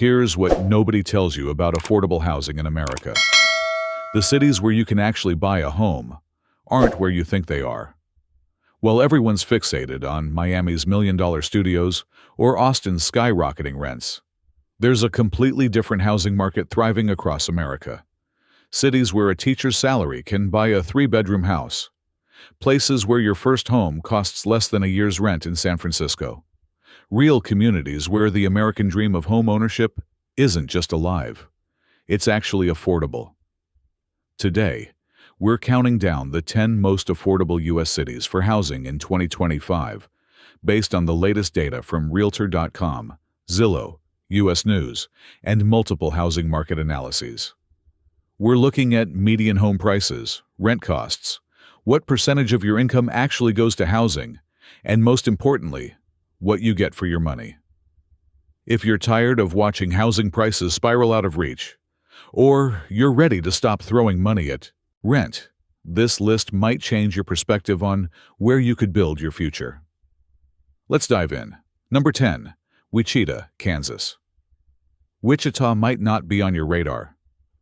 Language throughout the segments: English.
Here's what nobody tells you about affordable housing in America. The cities where you can actually buy a home aren't where you think they are. While everyone's fixated on Miami's million-dollar studios or Austin's skyrocketing rents, there's a completely different housing market thriving across America. Cities where a teacher's salary can buy a 3-bedroom house. Places where your first home costs less than a year's rent in San Francisco. Real communities where the American dream of homeownership isn't just alive, it's actually affordable. Today, we're counting down the 10 most affordable U.S. cities for housing in 2025, based on the latest data from Realtor.com, Zillow, U.S. News, and multiple housing market analyses. We're looking at median home prices, rent costs, what percentage of your income actually goes to housing, and most importantly, what you get for your money. If you're tired of watching housing prices spiral out of reach, or you're ready to stop throwing money at rent, this list might change your perspective on where you could build your future. Let's dive in. Number 10, Wichita, Kansas. Wichita might not be on your radar,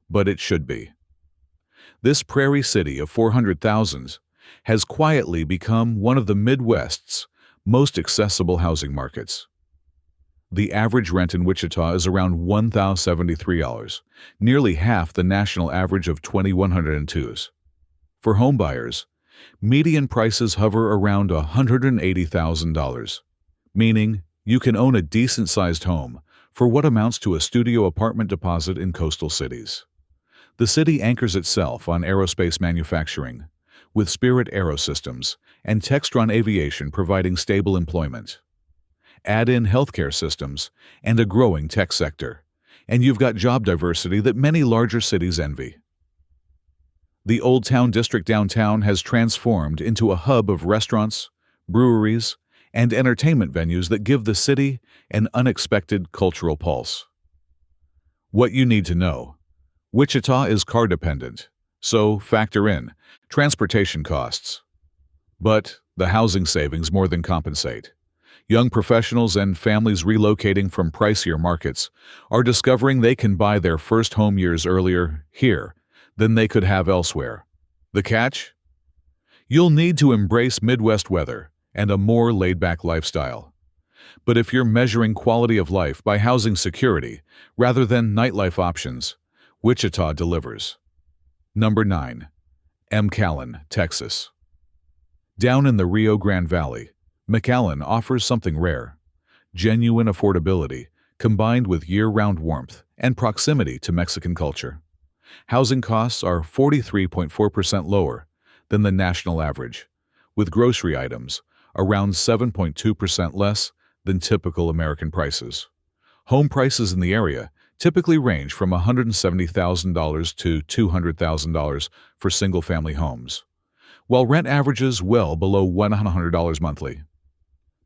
but it should be. This prairie city of 400,000 has quietly become one of the Midwest's most accessible housing markets. The average rent in Wichita is around $1,073, nearly half the national average of $2,102. For homebuyers, median prices hover around $180,000, meaning you can own a decent-sized home for what amounts to a studio apartment deposit in coastal cities. The city anchors itself on aerospace manufacturing, with Spirit Aerosystems and Textron Aviation providing stable employment. Add in healthcare systems and a growing tech sector, and you've got job diversity that many larger cities envy. The Old Town District downtown has transformed into a hub of restaurants, breweries, and entertainment venues that give the city an unexpected cultural pulse. What you need to know: Wichita is car-dependent, so factor in transportation costs. But the housing savings more than compensate. Young professionals and families relocating from pricier markets are discovering they can buy their first home years earlier here than they could have elsewhere. The catch? You'll need to embrace Midwest weather and a more laid-back lifestyle. But if you're measuring quality of life by housing security rather than nightlife options, Wichita delivers. Number 9. McAllen, Texas. Down in the Rio Grande Valley, McAllen offers something rare: genuine affordability combined with year-round warmth and proximity to Mexican culture. Housing costs are 43.4% lower than the national average, with grocery items around 7.2% less than typical American prices. Home prices in the area typically range from $170,000 to $200,000 for single-family homes, while rent averages well below $100 monthly.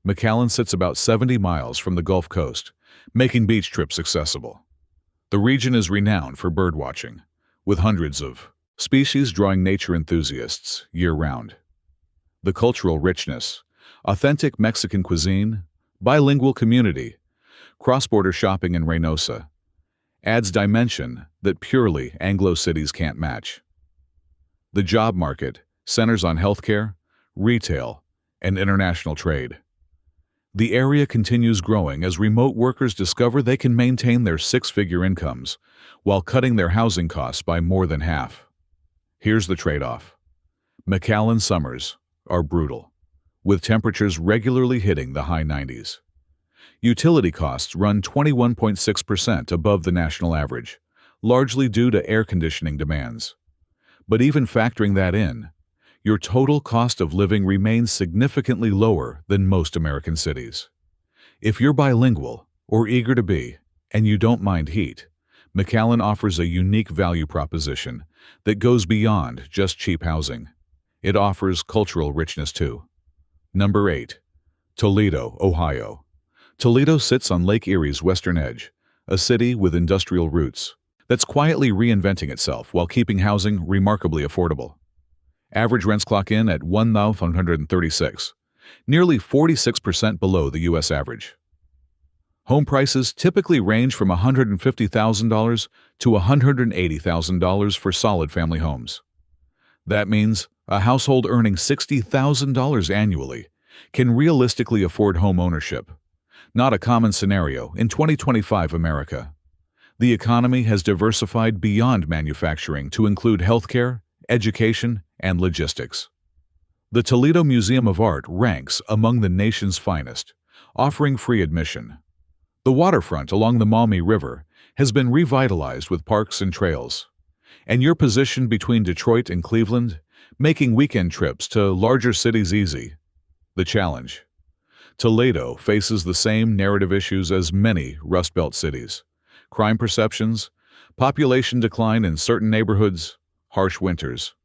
McAllen sits about 70 miles from the Gulf Coast, making beach trips accessible. The region is renowned for birdwatching, with hundreds of species drawing nature enthusiasts year-round. The cultural richness, authentic Mexican cuisine, bilingual community, cross-border shopping in Reynosa, adds dimension that purely Anglo cities can't match. The job market centers on healthcare, retail, and international trade. The area continues growing as remote workers discover they can maintain their 6-figure incomes while cutting their housing costs by more than half. Here's the trade-off. McAllen summers are brutal, with temperatures regularly hitting the high 90s. Utility costs run 21.6% above the national average, largely due to air conditioning demands. But even factoring that in, your total cost of living remains significantly lower than most American cities. If you're bilingual or eager to be, and you don't mind heat, McAllen offers a unique value proposition that goes beyond just cheap housing. It offers cultural richness too. Number 8. Toledo, Ohio. Toledo sits on Lake Erie's western edge, a city with industrial roots that's quietly reinventing itself while keeping housing remarkably affordable. Average rents clock in at $1,136, nearly 46% below the U.S. average. Home prices typically range from $150,000 to $180,000 for solid family homes. That means a household earning $60,000 annually can realistically afford home ownership. Not a common scenario in 2025 America. The economy has diversified beyond manufacturing to include healthcare, education, and logistics. The Toledo Museum of Art ranks among the nation's finest, offering free admission. The waterfront along the Maumee River has been revitalized with parks and trails. And you're positioned between Detroit and Cleveland, making weekend trips to larger cities easy. The challenge: Toledo faces the same narrative issues as many Rust Belt cities. Crime perceptions, population decline in certain neighborhoods, harsh winters.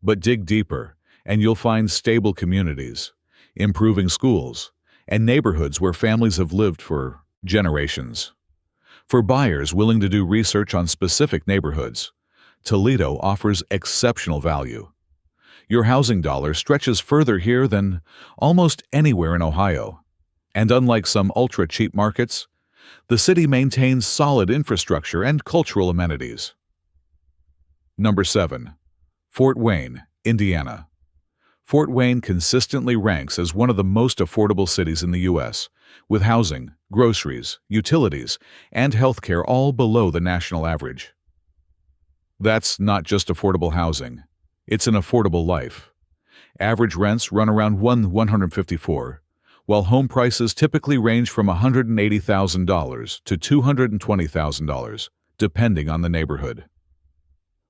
But dig deeper, and you'll find stable communities, improving schools, and neighborhoods where families have lived for generations. For buyers willing to do research on specific neighborhoods, Toledo offers exceptional value. Your housing dollar stretches further here than almost anywhere in Ohio. And unlike some ultra-cheap markets, the city maintains solid infrastructure and cultural amenities. Number 7. Fort Wayne, Indiana. Fort Wayne consistently ranks as one of the most affordable cities in the U.S., with housing, groceries, utilities, and healthcare all below the national average. That's not just affordable housing. It's an affordable life. Average rents run around $154,000, while home prices typically range from $180,000 to $220,000, depending on the neighborhood.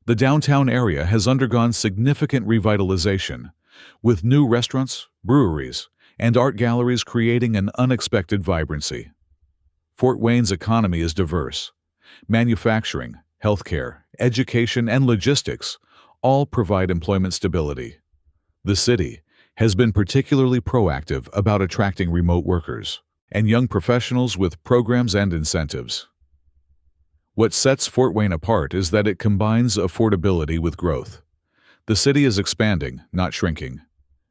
The downtown area has undergone significant revitalization, with new restaurants, breweries, and art galleries creating an unexpected vibrancy. Fort Wayne's economy is diverse. Manufacturing, healthcare, education, and logistics all provide employment stability. The city has been particularly proactive about attracting remote workers and young professionals with programs and incentives. What sets Fort Wayne apart is that it combines affordability with growth. The city is expanding, not shrinking.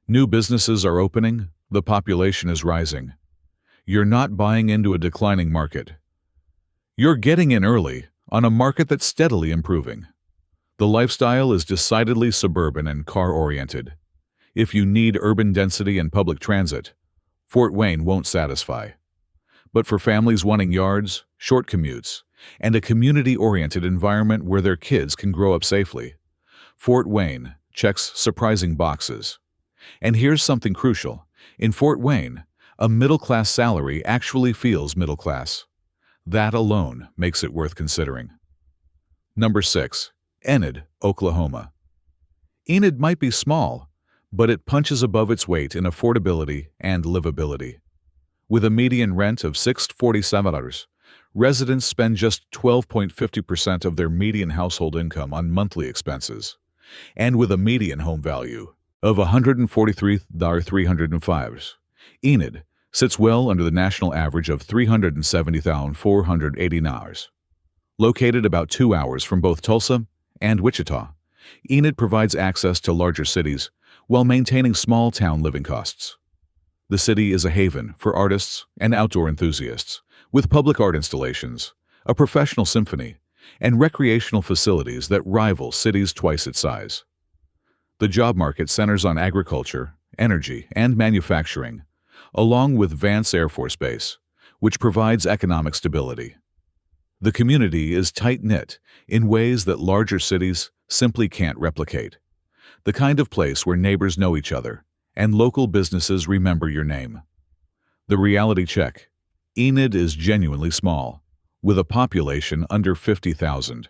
New businesses are opening, the population is rising. You're not buying into a declining market. You're getting in early on a market that's steadily improving. The lifestyle is decidedly suburban and car-oriented. If you need urban density and public transit, Fort Wayne won't satisfy. But for families wanting yards, short commutes, and a community-oriented environment where their kids can grow up safely, Fort Wayne checks surprising boxes. And here's something crucial. In Fort Wayne, a middle-class salary actually feels middle-class. That alone makes it worth considering. Number 6. Enid, Oklahoma. Enid might be small, but it punches above its weight in affordability and livability. With a median rent of $647, residents spend just 12.50% of their median household income on monthly expenses. And with a median home value of $143,305, Enid sits well under the national average of $370,480. Located about 2 hours from both Tulsa and Wichita, Enid provides access to larger cities while maintaining small-town living costs. The city is a haven for artists and outdoor enthusiasts, with public art installations, a professional symphony, and recreational facilities that rival cities twice its size. The job market centers on agriculture, energy, and manufacturing, along with Vance Air Force Base, which provides economic stability. The community is tight-knit in ways that larger cities simply can't replicate. The kind of place where neighbors know each other and local businesses remember your name. The reality check: Enid is genuinely small, with a population under 50,000.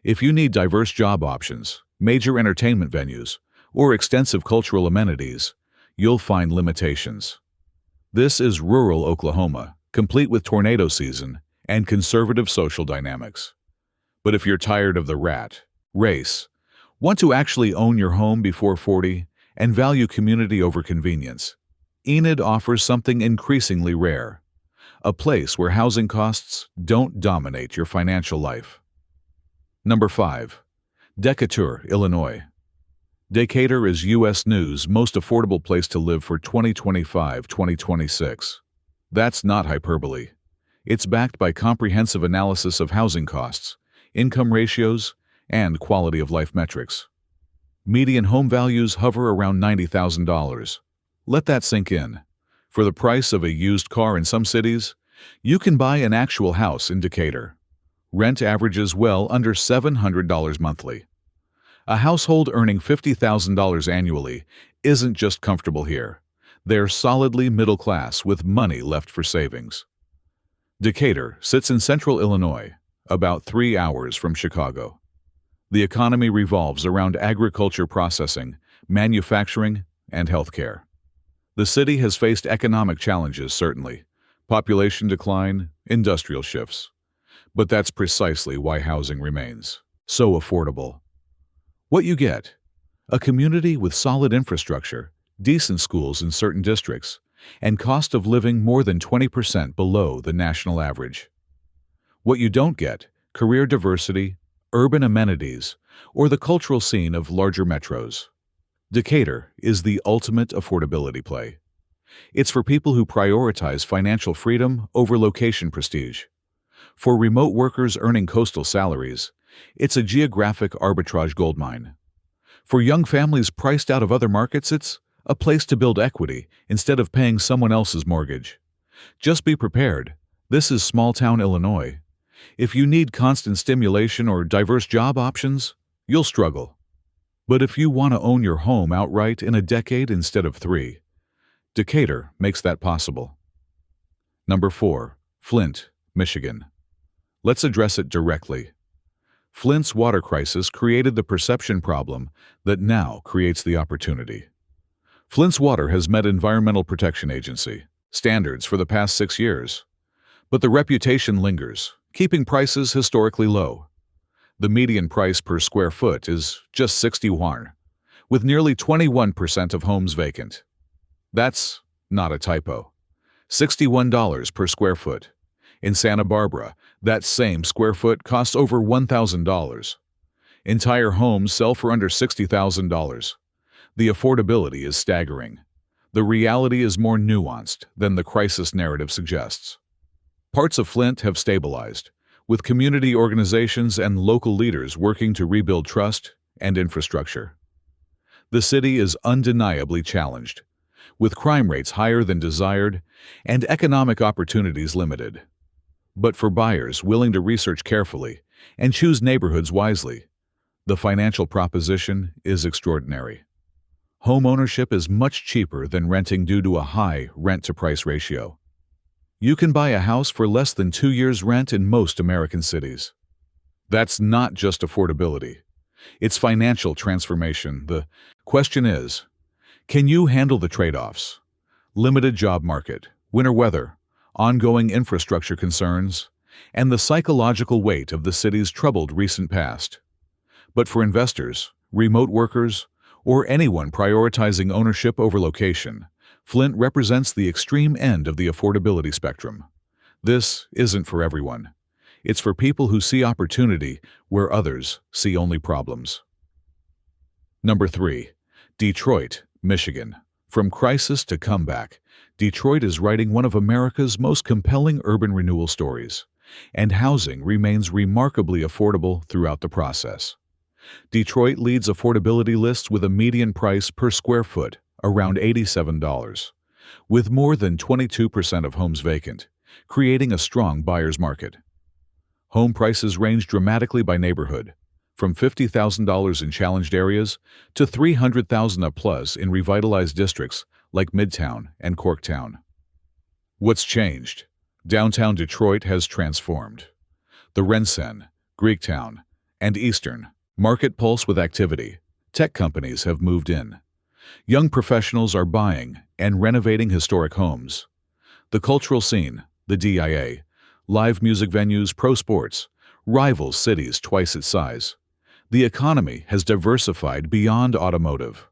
If you need diverse job options, major entertainment venues, or extensive cultural amenities, you'll find limitations. This is rural Oklahoma, complete with tornado season and conservative social dynamics. But if you're tired of the rat race, want to actually own your home before 40, and value community over convenience, Enid offers something increasingly rare: a place where housing costs don't dominate your financial life. Number 5. Decatur, Illinois. Decatur is U.S. News' most affordable place to live for 2025-2026. That's not hyperbole. It's backed by comprehensive analysis of housing costs, income ratios, and quality of life metrics. Median home values hover around $90,000. Let that sink in. For the price of a used car in some cities, you can buy an actual house in Decatur. Rent averages well under $700 monthly. A household earning $50,000 annually isn't just comfortable here. They're solidly middle class with money left for savings. Decatur sits in central Illinois, about 3 hours from Chicago. The economy revolves around agriculture processing, manufacturing, and healthcare. The city has faced economic challenges, certainly. Population decline, industrial shifts. But that's precisely why housing remains so affordable. What you get: a community with solid infrastructure, decent schools in certain districts, and cost of living more than 20% below the national average. What you don't get: career diversity, urban amenities, or the cultural scene of larger metros. Decatur is the ultimate affordability play. It's for people who prioritize financial freedom over location prestige. For remote workers earning coastal salaries, it's a geographic arbitrage goldmine. For young families priced out of other markets, it's a place to build equity instead of paying someone else's mortgage. Just be prepared. This is small-town Illinois. If you need constant stimulation or diverse job options, you'll struggle. But if you want to own your home outright in a decade instead of 3, Decatur makes that possible. Number 4. Flint, Michigan. Let's address it directly. Flint's water crisis created the perception problem that now creates the opportunity. Flint's water has met Environmental Protection Agency standards for the past 6 years, but the reputation lingers, keeping prices historically low. The median price per square foot is just 61, with nearly 21% of homes vacant. That's not a typo. $61 per square foot. In Santa Barbara, that same square foot costs over $1,000. Entire homes sell for under $60,000. The affordability is staggering. The reality is more nuanced than the crisis narrative suggests. Parts of Flint have stabilized, with community organizations and local leaders working to rebuild trust and infrastructure. The city is undeniably challenged, with crime rates higher than desired and economic opportunities limited. But for buyers willing to research carefully and choose neighborhoods wisely, the financial proposition is extraordinary. Homeownership is much cheaper than renting due to a high rent-to-price ratio. You can buy a house for less than 2 years' rent in most American cities. That's not just affordability. It's financial transformation. The question is, can you handle the trade-offs? Limited job market, winter weather, ongoing infrastructure concerns, and the psychological weight of the city's troubled recent past. But for investors, remote workers, or anyone prioritizing ownership over location, Flint represents the extreme end of the affordability spectrum. This isn't for everyone. It's for people who see opportunity where others see only problems. Number 3. Detroit, Michigan. From crisis to comeback, Detroit is writing one of America's most compelling urban renewal stories, and housing remains remarkably affordable throughout the process. Detroit leads affordability lists with a median price per square foot around $87, with more than 22% of homes vacant, creating a strong buyer's market. Home prices range dramatically by neighborhood, from $50,000 in challenged areas to $300,000 up plus in revitalized districts like Midtown and Corktown. What's changed? Downtown Detroit has transformed. The Rensen, Greektown, and Eastern market pulse with activity. Tech companies have moved in. Young professionals are buying and renovating historic homes. The cultural scene, the DIA, live music venues, pro sports, rivals cities twice its size. The economy has diversified beyond automotive.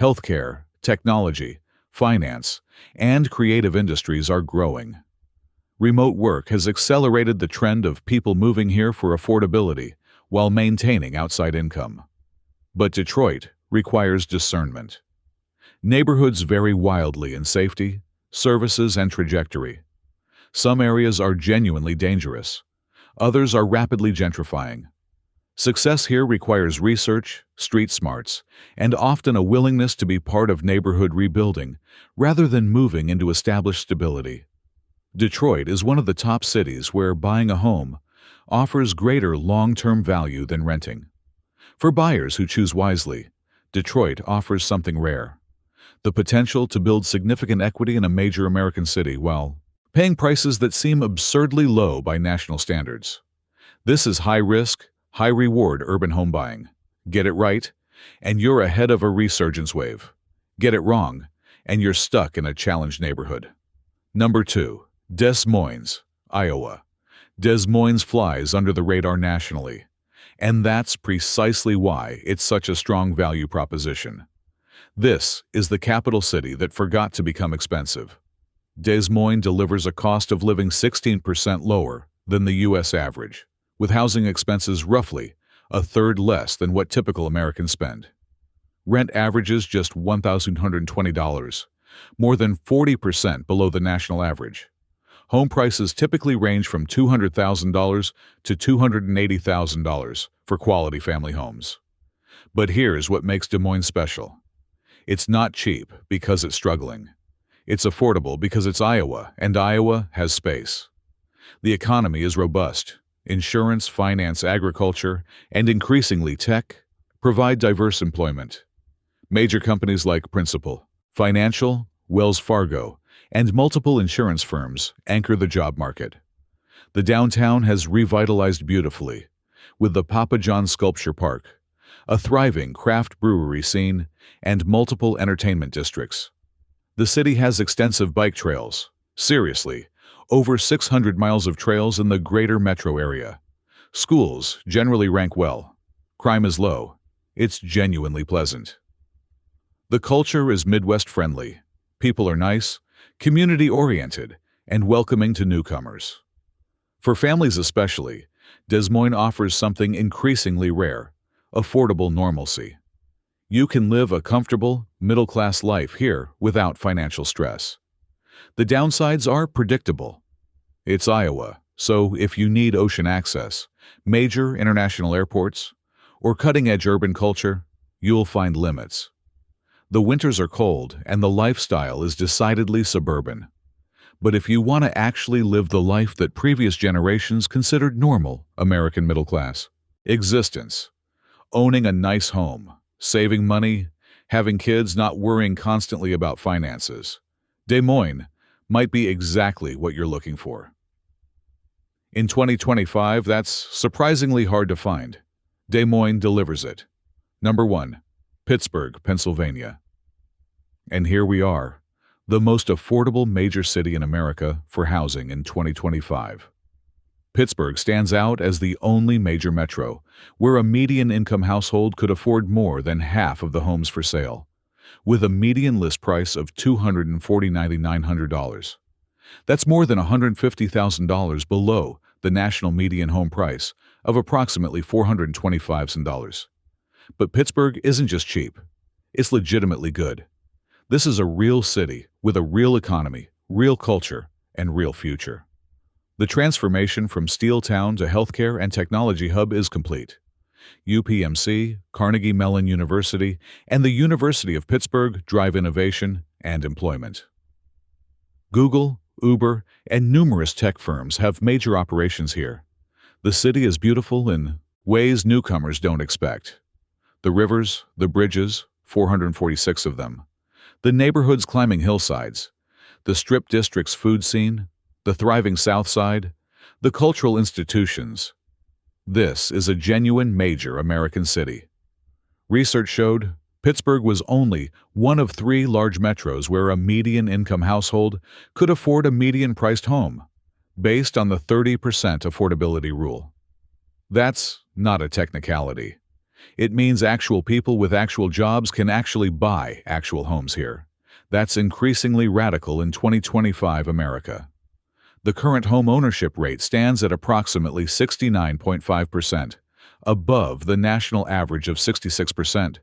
Healthcare, technology, finance, and creative industries are growing. Remote work has accelerated the trend of people moving here for affordability while maintaining outside income. But Detroit requires discernment. Neighborhoods vary wildly in safety, services, and trajectory. Some areas are genuinely dangerous. Others are rapidly gentrifying. Success here requires research, street smarts, and often a willingness to be part of neighborhood rebuilding rather than moving into established stability. Detroit is one of the top cities where buying a home offers greater long-term value than renting. For buyers who choose wisely, Detroit offers something rare: the potential to build significant equity in a major American city while paying prices that seem absurdly low by national standards. This is high-risk, high-reward urban home buying. Get it right, and you're ahead of a resurgence wave. Get it wrong, and you're stuck in a challenged neighborhood. Number 2. Des Moines, Iowa. Des Moines flies under the radar nationally, and that's precisely why it's such a strong value proposition. This is the capital city that forgot to become expensive. Des Moines delivers a cost of living 16% lower than the U.S. average, with housing expenses roughly a third less than what typical Americans spend. Rent averages just $1,120, more than 40% below the national average. Home prices typically range from $200,000 to $280,000 for quality family homes. But here's what makes Des Moines special. It's not cheap because it's struggling. It's affordable because it's Iowa, and Iowa has space. The economy is robust. Insurance, finance, agriculture, and increasingly tech provide diverse employment. Major companies like Principal Financial, Wells Fargo, and multiple insurance firms anchor the job market. The downtown has revitalized beautifully, with the Papa John's Sculpture Park, a thriving craft brewery scene, and multiple entertainment districts. The city has extensive bike trails. Seriously, over 600 miles of trails in the greater metro area. Schools generally rank well. Crime is low. It's genuinely pleasant. The culture is Midwest-friendly. People are nice, community-oriented, and welcoming to newcomers. For families especially, Des Moines offers something increasingly rare: affordable normalcy. You can live a comfortable, middle-class life here without financial stress. The downsides are predictable. It's Iowa, so if you need ocean access, major international airports, or cutting-edge urban culture, you'll find limits. The winters are cold and the lifestyle is decidedly suburban. But if you want to actually live the life that previous generations considered normal American middle-class existence, owning a nice home, saving money, having kids, not worrying constantly about finances, Des Moines might be exactly what you're looking for. In 2025, that's surprisingly hard to find. Des Moines delivers it. Number 1. Pittsburgh, Pennsylvania. And here we are, the most affordable major city in America for housing in 2025. Pittsburgh stands out as the only major metro where a median income household could afford more than half of the homes for sale, with a median list price of $249,900. That's more than $150,000 below the national median home price of approximately $425,000. But Pittsburgh isn't just cheap. It's legitimately good. This is a real city with a real economy, real culture, and real future. The transformation from steel town to healthcare and technology hub is complete. UPMC, Carnegie Mellon University, and the University of Pittsburgh drive innovation and employment. Google, Uber, and numerous tech firms have major operations here. The city is beautiful in ways newcomers don't expect. The rivers, the bridges, 446 of them, the neighborhoods climbing hillsides, the Strip District's food scene, the thriving South Side, the cultural institutions. This is a genuine major American city. Research showed Pittsburgh was only one of 3 large metros where a median income household could afford a median-priced home, based on the 30% affordability rule. That's not a technicality. It means actual people with actual jobs can actually buy actual homes here. That's increasingly radical in 2025 America. The current home ownership rate stands at approximately 69.5%, above the national average of 66%,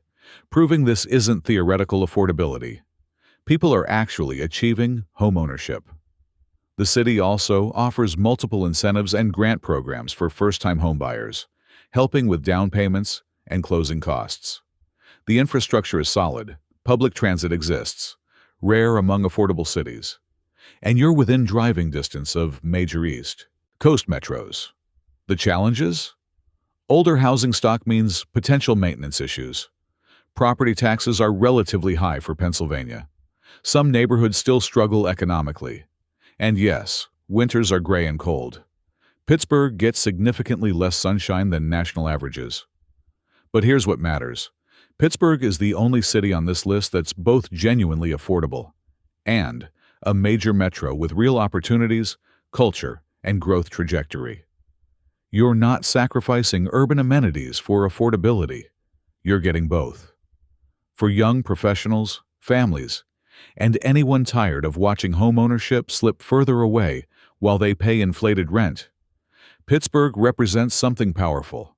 proving this isn't theoretical affordability. People are actually achieving home ownership. The city also offers multiple incentives and grant programs for first-time homebuyers, helping with down payments and closing costs. The infrastructure is solid, public transit exists, rare among affordable cities, and you're within driving distance of major East Coast metros. The challenges? Older housing stock means potential maintenance issues. Property taxes are relatively high for Pennsylvania. Some neighborhoods still struggle economically. And yes, winters are gray and cold. Pittsburgh gets significantly less sunshine than national averages. But here's what matters. Pittsburgh is the only city on this list that's both genuinely affordable and a major metro with real opportunities, culture, and growth trajectory. You're not sacrificing urban amenities for affordability. You're getting both. For young professionals, families, and anyone tired of watching homeownership slip further away while they pay inflated rent, Pittsburgh represents something powerful.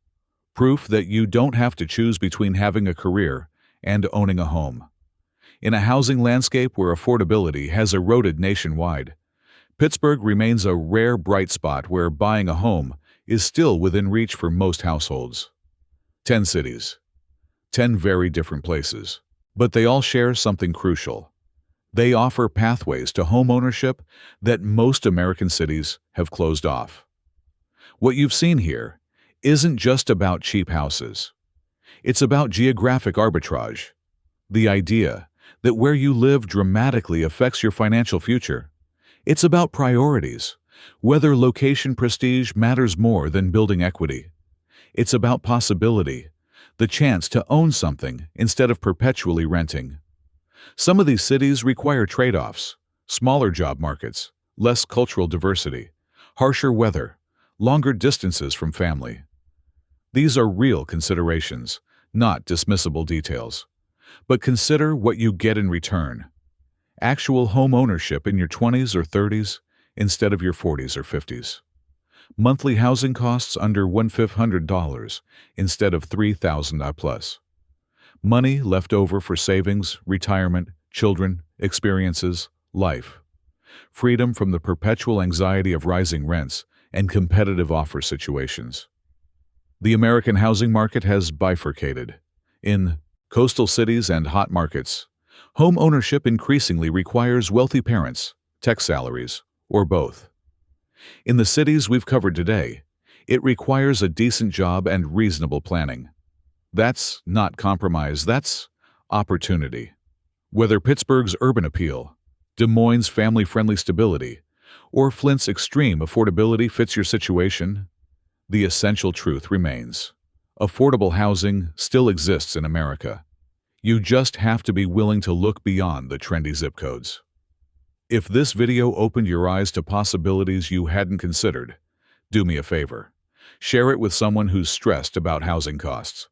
Proof that you don't have to choose between having a career and owning a home. In a housing landscape where affordability has eroded nationwide, Pittsburgh remains a rare bright spot where buying a home is still within reach for most households. 10 cities. 10 very different places. But they all share something crucial. They offer pathways to homeownership that most American cities have closed off. What you've seen here isn't just about cheap houses. It's about geographic arbitrage. The idea that where you live dramatically affects your financial future. It's about priorities, whether location prestige matters more than building equity. It's about possibility, the chance to own something instead of perpetually renting. Some of these cities require trade-offs: smaller job markets, less cultural diversity, harsher weather, longer distances from family. These are real considerations, not dismissible details. But consider what you get in return. Actual home ownership in your 20s or 30s instead of your 40s or 50s. Monthly housing costs under $1,500 instead of $3,000 plus. Money left over for savings, retirement, children, experiences, life. Freedom from the perpetual anxiety of rising rents and competitive offer situations. The American housing market has bifurcated. In coastal cities and hot markets, home ownership increasingly requires wealthy parents, tech salaries, or both. In the cities we've covered today, it requires a decent job and reasonable planning. That's not compromise, that's opportunity. Whether Pittsburgh's urban appeal, Des Moines' family-friendly stability, or Flint's extreme affordability fits your situation, the essential truth remains. Affordable housing still exists in America. You just have to be willing to look beyond the trendy zip codes. If this video opened your eyes to possibilities you hadn't considered, do me a favor. Share it with someone who's stressed about housing costs.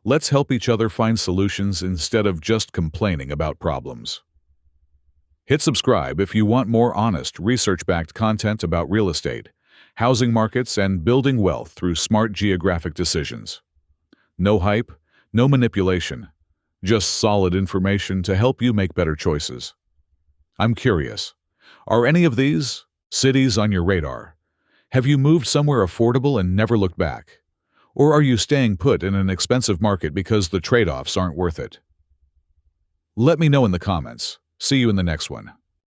Let's help each other find solutions instead of just complaining about problems. Hit subscribe if you want more honest, research-backed content about real estate, housing markets, and building wealth through smart geographic decisions. No hype, no manipulation, just solid information to help you make better choices. I'm curious, are any of these cities on your radar? Have you moved somewhere affordable and never looked back? Or are you staying put in an expensive market because the trade-offs aren't worth it? Let me know in the comments. See you in the next one.